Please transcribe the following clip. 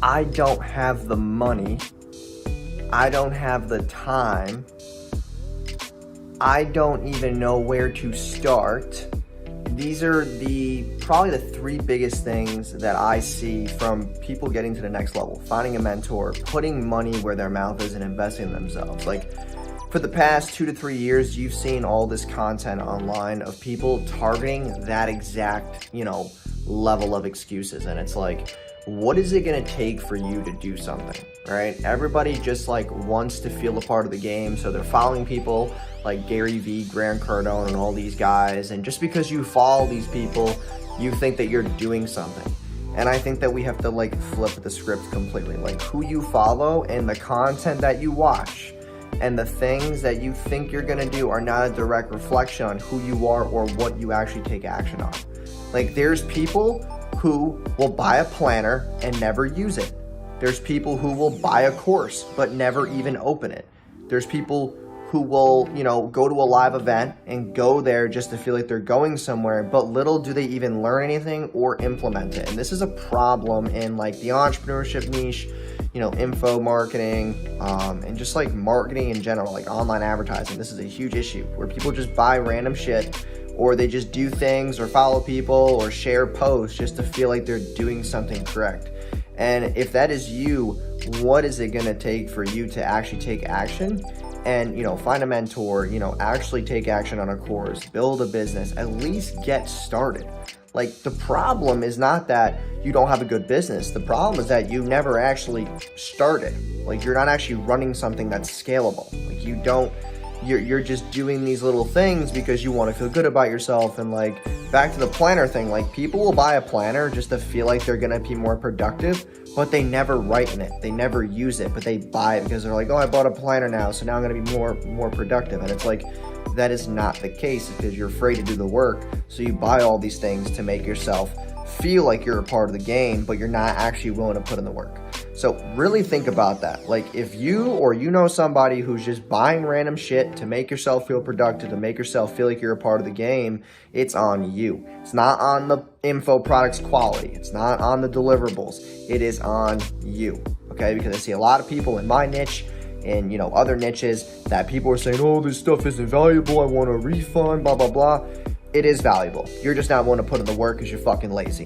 I don't have the money, I don't have the time, I don't even know where to start. These are probably the three biggest things that I see from people getting to the next level: finding a mentor, putting money where their mouth is, and investing in themselves. Like, for the past 2 to 3 years, you've seen all this content online of people targeting that exact, level of excuses. And it's like, what is it going to take for you to do something, right? Everybody just wants to feel a part of the game. So they're following people like Gary Vee, Grant Cardone, and all these guys. And just because you follow these people, you think that you're doing something. And I think that we have to flip the script completely. Like, who you follow and the content that you watch and the things that you think you're gonna do are not a direct reflection on who you are or what you actually take action on. Like, there's people who will buy a planner and never use it. There's people who will buy a course but never even open it. There's people who will, go to a live event and go there just to feel like they're going somewhere, but little do they even learn anything or implement it. And this is a problem in the entrepreneurship niche, info marketing, and just marketing in general, online advertising. This is a huge issue where people just buy random shit, or they just do things or follow people or share posts just to feel like they're doing something correct. And if that is you, what is it going to take for you to actually take action and, find a mentor, actually take action on a course, build a business, at least get started? The problem is not that you don't have a good business. The problem is that you never actually started. You're not actually running something that's scalable. You're just doing these little things because you want to feel good about yourself. And back to the planner thing, people will buy a planner just to feel like they're going to be more productive, but they never write in it. They never use it, but they buy it because they're like, oh, I bought a planner now, so now I'm going to be more productive. And it's that is not the case because you're afraid to do the work. So you buy all these things to make yourself feel like you're a part of the game, but you're not actually willing to put in the work. So really think about that. If you or somebody who's just buying random shit to make yourself feel productive, to make yourself feel like you're a part of the game, it's on you. It's not on the info product's quality. It's not on the deliverables. It is on you, okay? Because I see a lot of people in my niche and, other niches that people are saying, oh, this stuff isn't valuable, I want a refund, blah, blah, blah. It is valuable. You're just not willing to put in the work because you're fucking lazy.